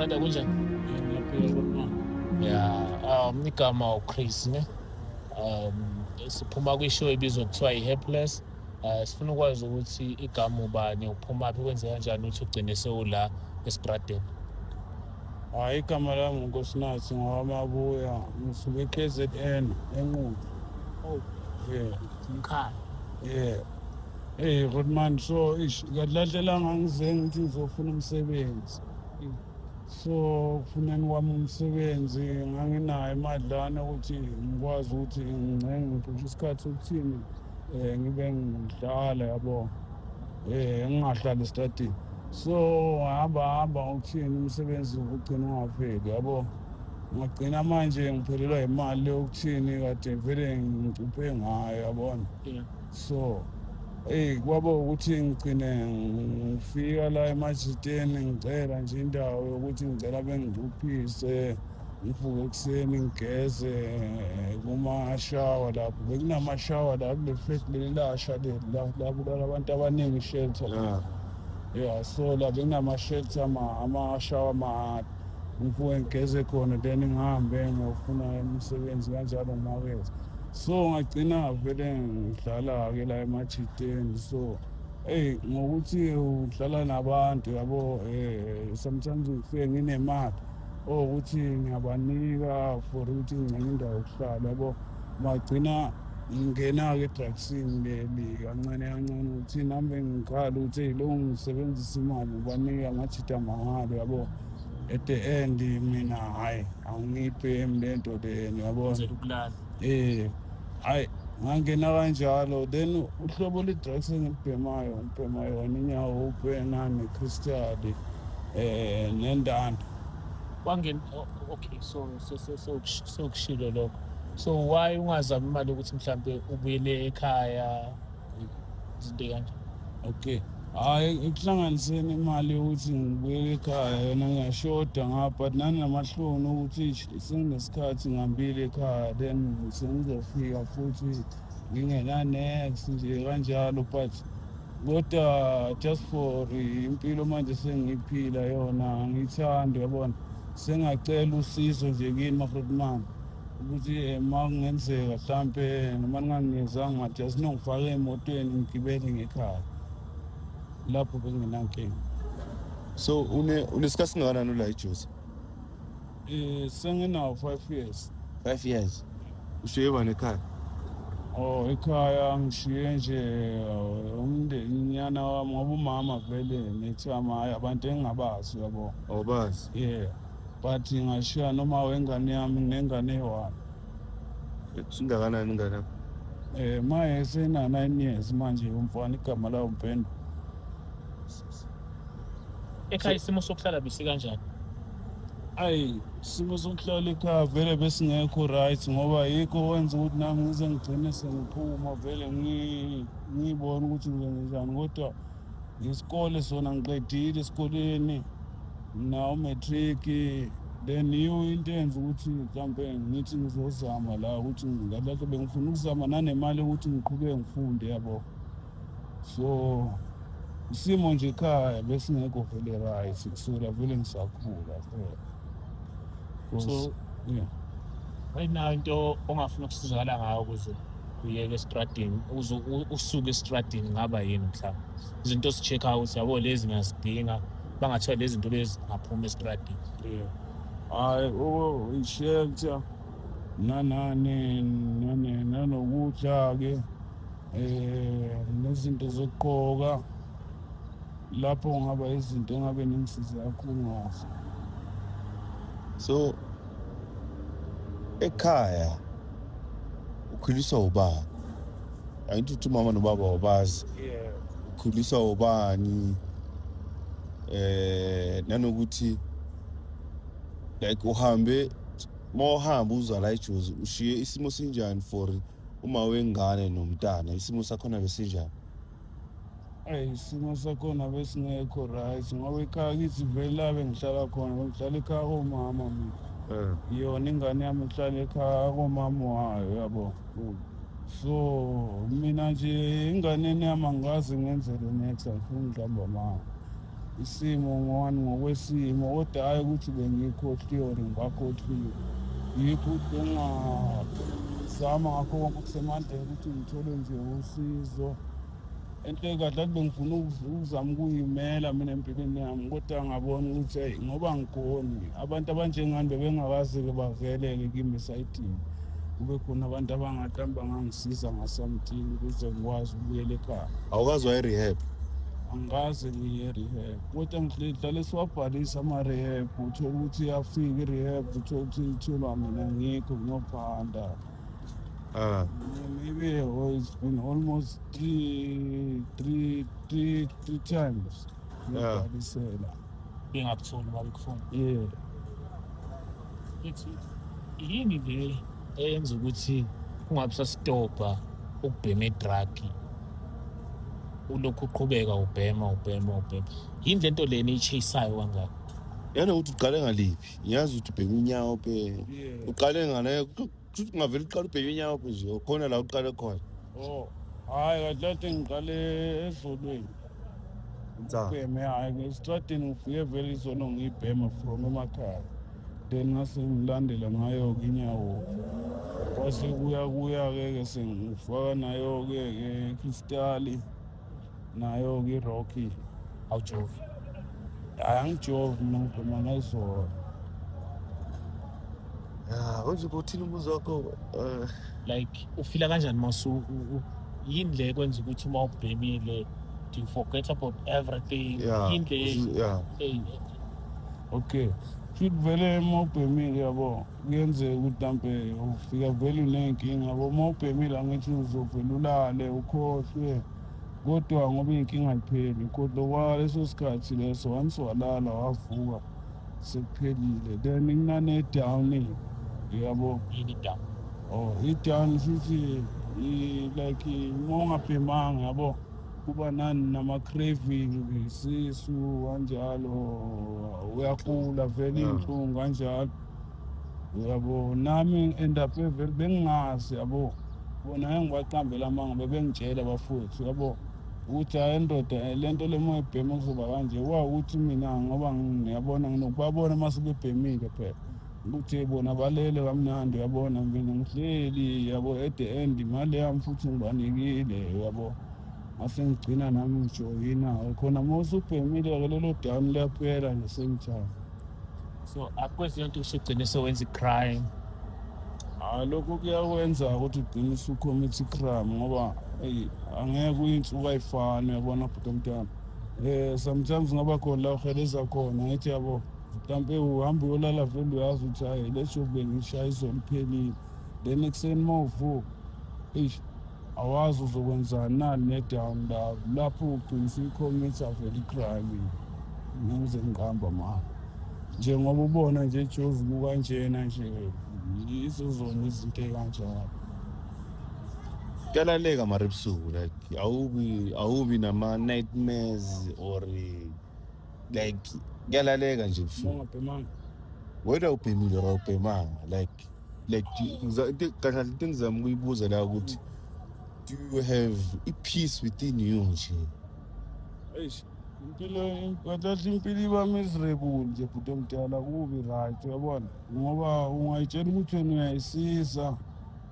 Brother kunjani? Ngiyaphila kodwa Yeah, igama uChris ne. Siphuma kwishow ebizwa kuthiwa i-Helpless. Sifuna ukwazi ukuthi igama ubani, uphumaphi, kwenze kanjani ukuthi ugcine sewula esitradeni. hhayi igama lami uNkosinathi ngowamabuya ngisuke e-KZN eNqubo. Oh, Yeah, mkhaya. yeah. Hey Rodman, so ngadlahlelanga ngize ngithi ngizofuna umsebenzi. So kufuneni kwami umsebenzi nganginayo imadlana ukuthi ngikwazi ukuthi ngicishe isikhathi sokuthini ngibe ngidlala yabo. Ngingahlali esitradini. So hamba ukuthini umsebenzi ugcina ungaveli yabo. Ngagcina manje ngiphelelwa imali yokuthini kade vele ngicuphe ngayo yabona. Yeah. So kwabo ukuthi ngigcine ngifika la emajiteni ngicela nje indawo yokuthi ngicela bengicuphise ngivuke ekuseni ngigeze kuma-shower lapho bekunamashawa la kule flat leli lasha leli la kulala abantu abaningi shelter. Yeah, so la bekunama-shelter amashawa mahhala ngivuke ngigeze khona then ngihambe ngiyofuna umsebenzi kanjalo ngimakethe. So ngagcina vele ngidlala-ke la emajiteni. So ngokuthi udlala nabantu yabo, sometimes ngifike nginemali ukuthi ngiyabanika for ukuthi ngingcine indawo yokuhlala yabo. Ngagcina ngingena-ke edrugsini leli kancane kancane ukuthi nami ngikhala ukuthi lo ngisebenzisa imali ngibanika ngajita mahhala yabo. At the end mina hhayi angiyibhemi le nto leni yabona. Ngizela ukulala. Hhayi ngangena kanjalo then uhlobo le-drugs engilibhemayo ngibhema yona inyawo upena ne-crystal nendanda. Okay, so sekushilo lokho. So why ungazami imali ukuthi mhlambe ubuyele ekhaya izinto kanje? Okay, hhayi ekuhlanganiseni imali yokuthi ngibuyele ekhaya yona ngiyashoda ngapha but nanamahloni ukuthi senginesikhathi ngihambile ekhaya then sengizofika futhi ngingena-next nje kanjalo but kodwa just for impilo manje sengiyiphila yona angiyithandi yabona. Sengacela usizo nje kini ma-Frontman ukuthi ma kungenzeka hlampe noma ningangizanga just nongifaka emotweni ngigibele ngekhaya lapho benginankinga. So unesikhathi singakanani ula eJozi? Senginawo 5 years. 5 years. Ushiye bani ekhaya? Ekhaya ngishiye nje umndeninyana wami ngoba umama vele nethama hhayi abantu engingabazi yabo. Awubazi? Yeah, but ngashiya noma wengane yami nginengane eyi-1. Singakanani ingane yakho? Maye sena-9 years manje umfana igama lawo Mpendo. Ekhaya isimo sokuhlala besikanjani? Ayi isimo sokuhlala ekhaya vele besingekho right ngoba yikho wenza ukuthi nami ngize ngigcine sengiphuma vele ngiyibone ukuthi ngizenzenjani kodwa isikole sona ngiqedile esikoleni nawo matric then yiyo into enza ukuthi mhlampe ngithi ngizozama la ukuthi ngalahle bengifuna ukuzama nanemali yokuthi ngiqhubeke ngifunde yabo. So isimo nje ekhaya besingekho vele right kusukela vele ngisakhula vele. So Yeah. ayinayo into ongafuna ukusizakala ngayo ukuze uyeke esitradini, usuke esitradini ngaba yini mhlawumbe? Izinto ozich-check-ayo ukuthi yabo lezi ngiyazidinga, bangathiwa lezi zinto lezi ngaphuma esitradini. Yeah. Hhayi i-shelter nanokudla-ke nezinto zokugqoka lapho kungaba izinto engabe ningisiza kakhulu ngazo. So ekhaya ukhuliswa ubani? Angithi uthi umama nobaba awubazi. Yeah. Ukhuliswa ubani? Nanokuthi like uhambe mawuhamba uza la eJozi ushiye isimo sinjani for uma wengane nomntana, isimo sakhona besinjani? Isimo sakhona besingekho right ngoba ekhaya kithi vele la bengihlala khona bengihlala ekhaya komama mina. Yona ingane yami ihlala ekhaya komama wayo yabo. So mina nje inganeni yami angazi ngenzele next angifuni ukuhamba mama. isimo ngowani ngokwesimo kodwa hhayi ukuthi bengiyikhohliwe ngibakhohliwe. Yikho bengazama ngakho konke okusemandleni ukuthi ngithole nje usizo. Enhle kahle athi bengifuna ukuzama ukuy'mela mina empilweni yami kodwa ngabona ukuthi hhayi ngoba ngikhoni abantu abanjengani bebengakaze-ke bavele-ke kimi esayidini. Kube khona abantu abangathi bangangisiza ngasamthini ukuze ngikwazi ukubuyela ekhaya. Awukazi waye-rehab? Angikaze ngiye e-rehab kodwa ngihlale siwabhalisa ama-rehab uthole ukuthi iyafika i-rehab uthole ukuthi itholwa mina ngikho ngiyophanda. Maybe it's been almost three times ngibhalisela. Bengakutholi babekufuna. Yeah. Ithi yini le eyenza ukuthi ungabe usastopha ukubhema i-drug ulokhu uqhubeka ubhema. Yini lento lena iyichaseayo kangaka? Yanokuthi uqale ngaliphi? Ngiyazi ukuthi ubhema inyawo pe. Yeah. Uqale ngale kushuthi ungavele uqale ubhema inyawo pe nje. Khona la uqale khona. Oh, hhayi kahle kahle ngiqale ezolweni. Ubheme hhayi ngesitradini ngifike vele izolo ngiyibhema from emakhaya. Then ngase ngilandela ngayo-ke inyawo. Kwase kuya-ke sengifaka nayo-ke ikristali nayo-ke i-rocky. Awujovi. Hhayi angijovi mina ngibhema ngayizolo. Konje uthini umbuzo wakho? Like ufila kanjani masu yini le kwenza ukuthi uma ubhemile do you forget about everything? Yini le Okay. Futhi vele uma ubhemile yabo kuyenzeka ukuthi mhlampe ufika vele uney'nkinga yabo uma ubhemile angithi uzovele ulale ukhohlwe kodwa ngoba iy'nkinga ay'pheli kodwa kwaleso sikhathi leso once walala wavuka sekuphelile then kunane-down yabo. yini down? Oh, i-down futhi like uma ungabhemanga yabo kuba nani nama-craving isisu kanjalo uyakula vele iy'nhlungu kanjalo yabo. Nami end up vele bengingazi yabo bona engibaqambela amanga bebengitshela bafowethu yabo ukuthi hhayi ndoda le nto le uma ibhema kuzoba kanje ukuthi mina ngoba ngiyabona nginokubabona uma sebebhemile phela ukuthi bona balele kamnandi uyabona mina ngihleli yabo at the end imali yami futhi ngibanikile yabo. Mase ngigcina nami ngijoyina khona uma usubhemile-ke lelo down liyaphela nje same time. So akwenzi lento usugcine sewenza i-crime. Hhayi lokho kuyakwenza ukuthi ugcine usukhomitha i-crime ngoba angeke uyinsuku ayifani uyabona bhuti omntwana. Sometimes ngaba khona la uheleza khona ngithi yabo mhlampe uhambe uyolala vele uyazi ukuthi hhayi le job bengishaya izolo iphelile. Then ekuseni uma uvuka awazi uzokwenzani nani ne-down lapho ugcine usuyikhomitha vele i-crime. Ngize ngiqamba manje njengoba ubona nje eJozi kukanjena nje yizo zona izinto ey'kanjalo. Kuyalaleka mara ebusuku like awubi nama-nightmares or like kuyalaleka nje ebusuku. Ungabhemanga Whether ubhemile or awubhemanga like kahle into engizama ukuyibuza la ukuthi do you have i-peace within you nje? eish impilo iba miserable nje bhuti omdala kubi right uyabona ngoba ungayitshela ukuthi wena uyayisiza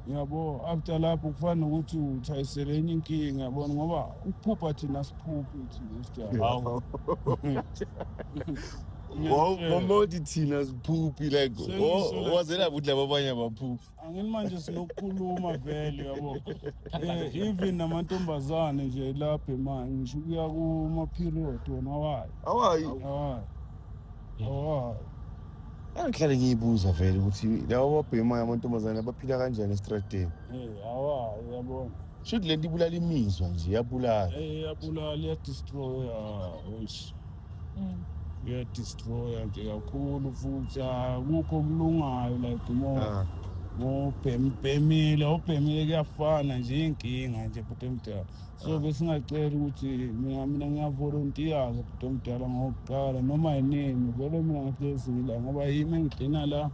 yabo after lapho kufana nokuthi uthayisele enye inkinga yabona ngoba ukuphupha thina siphuphi thina sidala. Hawu. Wawuthi thina siphuphi like wazela ukuthi laba abanye abaphuphi. Angini manje sinokukhuluma vele yabo. Even namantombazane nje lapha manje ngisho kuya kuma-period wona Awayi. Angihlale ngiyibuza vele ukuthi laba ababhemayo amantombazane abaphila kanjani esitradeni. Awayi yabona. Shuthi lento ibulala imizwa nje iyabulala. Iyabulala iyadestroya iyadestroya nje kakhulu futhi akukho kulungayo like ubhemile kuyafana nje iy'nkinga nje bhuti omdala. So besingacela ukuthi mina ngiyavolontiya-ke bhuti omdala ngokuqala noma yinini vele mina ngihlezile ngoba yimi engigcina la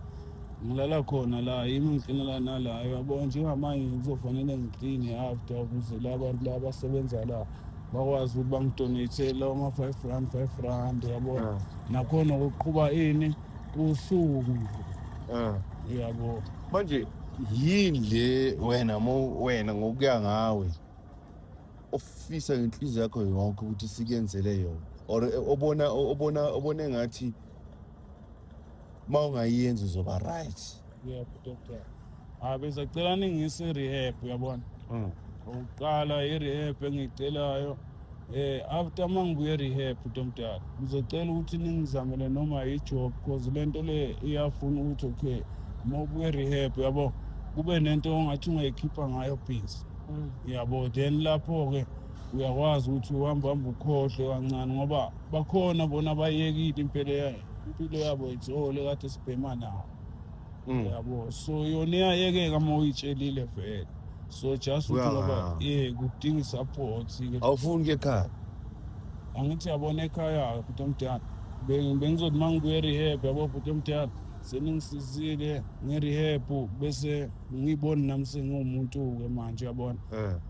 ngilala khona la yimi engigcina la nala yabona njengamanje kuzofanele ngikline after ukuze la bantu la abasebenza la bakwazi ukuthi bangidonate lawo ma-5 rand yabo nakhona ukuqhuba ini usuku yabo. Manje yini le wena ngokuya ngawe ofisa ngenhliziyo yakho yonke ukuthi sikenzele yona or obona ngathi mawungayenza uzoba right? Yebo doctor. Bezacela ningise rehab yabona. Uqala i-rehab engicelayo after mangibuye rehab uNtomdala ngizocela ukuthi ningizamele noma i-job because lento le iyafuna ukuthi okay mawubuye rehab yabo kube nento ongathi ungayikhipha ngayo busy yabo, then lapho-ke uyakwazi ukuthi uhamba ukhohle kancane ngoba bakhona bona bayekile impilo yabo ithole kade sibhema nawo yabo, so yona iyayekeka uma uyitshelile vele. So just ukuthi ngoba kudinga i-support-ke. Awufuni ke ekhaya? Angithi yabona ekhaya bhuti omdala bengizothi uma ngibuye rehab yabo bhuti omdala seningisizile nge-rehab bese ngiyiboni nami sengiwumuntu-ke manje yabona.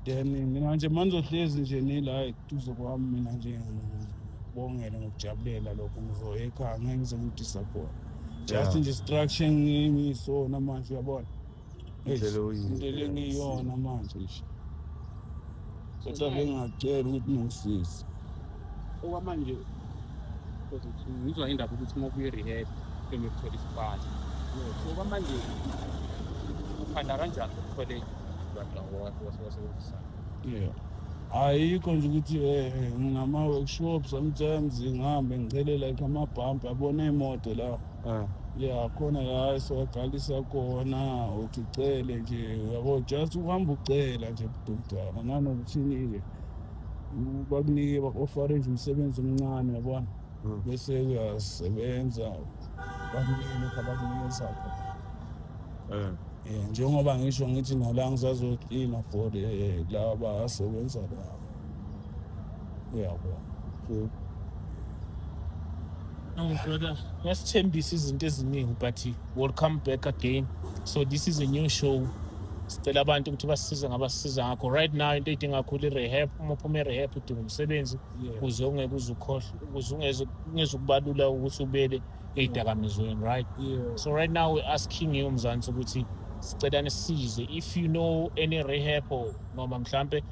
Then mina nje manizohlezi nje nila duze kwami mina nje ngibongele ngokujabulela lokho ngizoya ekhaya ngeke ngize ngidisappoint. Just nje structure ngisona manje yabona. Into le ngiyona manje nje. Kodwa bengacela ukuthi ningisize. Okwamanje ngizwa indaba ukuthi uma ubuye rehab bengikuthola isipali. So kwamanje uphanda kanjani ukuthole wasebenzisa? Ayikho nje ukuthi ngama-workshop sometimes ngihambe ngicele like amabhampi abone iy'moto la. Khona la esiwagalisa khona uthi ucele nje yabo, just uhamba ucela nje budala nanokuthini-ke bakunike bak-offer nje umsebenzi omncane yabona bese uyasebenza bakunike lokhu abakunikeza njengoba ngisho ngithi nala ngisazoklina for laba asebenza la yabo. No brother, yasithembisa izinto eziningi but we'll come back again. So this is a new show. Sicela abantu ukuthi basisize ngabasiza ngakho. Right now into edinga kakhulu i-rehab, uma uphuma e-rehab udinga umsebenzi ukuze ungeke uzukhohle, ukuze ungeze ukubalula ukuthi ubele ey'dakamizweni, right? So right now we're asking you Mzansi ukuthi sicela nisisize if you know any rehab or noma mhlambe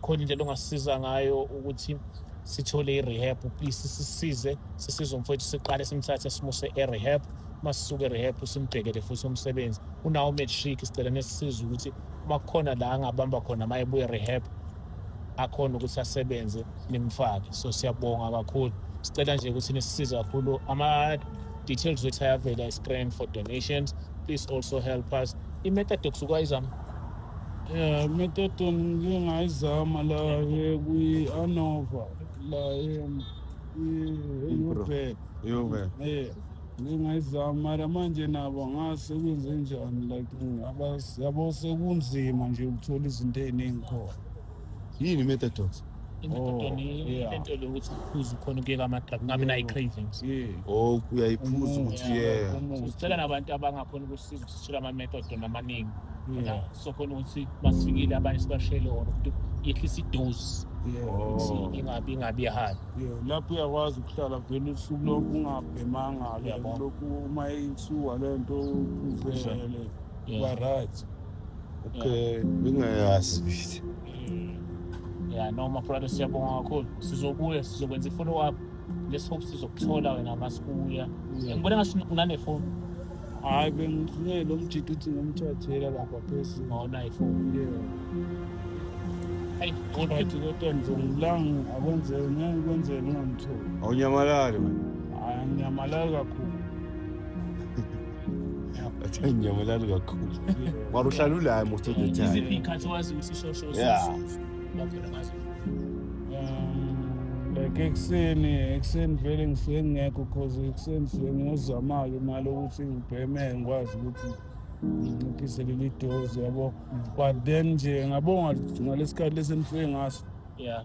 khona indlela ongasisiza ngayo ukuthi sithole i-rehab, please sisize umfowethu siqale simthathe simuse e-rehab, masisuke e-rehab simbhekele futhi umsebenzi. Unawo matric sicela nesisize ukuthi uma kukhona la angabamba khona uma ebuye e-rehab akhona ukuthi asebenze nimfake. So siyabonga kakhulu, sicela nje ukuthi nisisize kakhulu. Ama-details wethu ayavela e-screen for donations. Please also help us. I-Metadox ukwayizama? Metadox ngingayizama la kwi-Anova la Yuve. Ngingayizama mara manje nabo ngase kwenze njani like yabo sekunzima nje ukuthola izinto ey'ningi khona. Yini i-Metadox? Into le ukuthi uphuze ukhona ukuyeka ama-drug ngabe nayi-cravings. Uyayiphuza ukuthi Sicela nabantu abangakhona ukusiza sithole ama-methadone amaningi. So khona ukuthi basifikile abanye sibashele wona ukuthi yehlisa idose ukuthi ingabi high. Lapho uyakwazi ukuhlala vele usuku lonke ungabhemanga lokhu uma isuka lento uzele kuba right. Okay, bengayazi bithi. Noma brother siyabonga kakhulu, sizokwenza i-follow up. Let's hope sizokuthola wena masibuya. Ngibona ngathi unanefoni. Hayi bengithunyelwe umjidi uthi ngimthathela lapha phezulu. Awunayo ifoni? Hayi, kodwa ngizongilanga ngeke kwenzele ungamtholi. Awunyamalali wena? Hayi anginyamalali kakhulu. Athi anginyamalali kakhulu. Mara uhlala ula most of the time. Iziphi iy'khathi wazi ukuthi ishosho baphela ngazo? Like ekuseni vele ngisuke ngingekho cause ekuseni ngisuke ngiyozama-ke imali ukuthi ngibheme ngikwazi ukuthi nginciphise leli doze yabo. But then nje ngabonga ngalesikhathi lesi engifike ngaso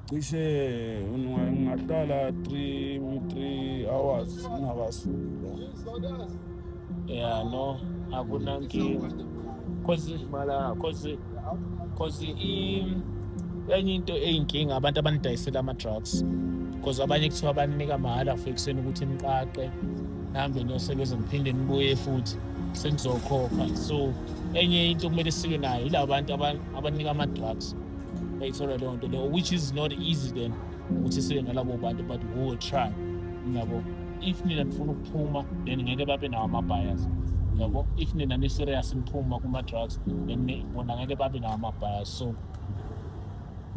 cishe ngingahlala 3 hours ngingakasuki. No, akunankinga cause enye into eyinkinga abantu abanidayisela ama-drugs because abanye kuthiwa banika mahhala for ekuseni ukuthi niqaqe nihambe niyosebenza niphinde nibuye futhi senizokhokha. So enye into kumele silwe nayo yilabo bantu abanika ama-drugs bayithola leyo nto leyo, which is not easy then ukuthi sibe nalabo bantu, but we will try, yabo. If nina nifuna ukuphuma then ngeke babe nawo ama-buyers, yabo. If nina ni-serious niphuma kuma-drugs then bona ngeke babe nawo ama-buyers. So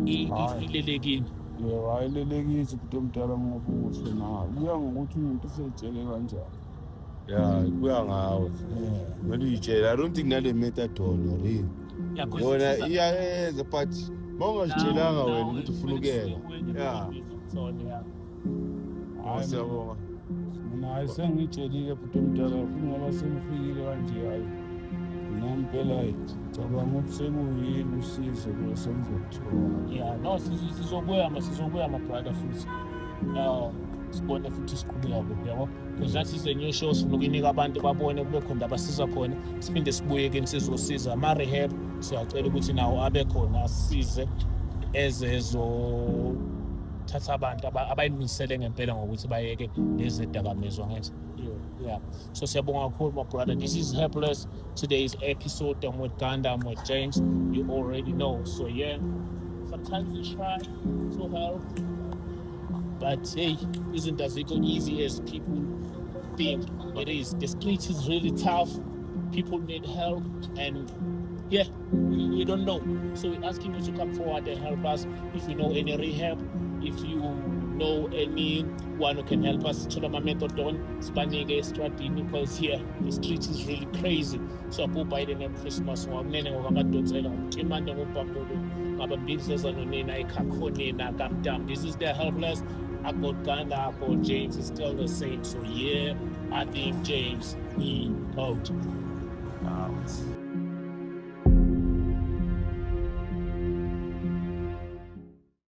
ilelekile. Yebo, ayilelekisi ukuthi omdala ngokuhle na kuya ngokuthi umuntu usetshele kanjani. ya kuya ngawe Yeah. kumele uyitshele. I don't think nale methadone or yini Yeah, 'cause yona it's- iyayenza but ma ungazitshelanga wena ukuthi ufuna ukuyeka ya siyabonga. Mina hayi sengiyitshelile futhi omdala futhi ngoba sengifikile kanje hayi nami phela ngicabanga ukuthi sekuyini usizo lo sengizoluthola. Yeah, no, sizobuya ma-brother futhi. Sibone futhi siqhubeka kuphi, yabo. Because that is a new show, sifuna ukuyinika abantu babone kube khona abasiza khona, siphinde sibuye-ke nisizosiza ama-rehab. Siyacela ukuthi nawo abe khona asisize ezothatha abantu abayimisele ngempela ngokuthi bayeke lezi dakamizwa ngithi. Yeah. So siyabonga kakhulu my brother. This is Helpless. Today's episode. I'm with Ganda, I'm with James. You already know. So yeah, sometimes we try to help, but hey, isn't as easy as people think it is. The street is really tough. People need help, and yeah, we don't know. So we're asking you to come forward and help us. If you know any rehab, if you know anyone who can help us, Cholama Methadone, Spanige, Stratini, because here the street is really crazy. So Abu Biden and Christmas, Nene Wagamatotela, Timanda Wupamdo, Abambiza Nonina, Kakonina, Gamdam. This is the Helpless. I got Ganda, I got James, it's still the same. So yeah, I think James, he out.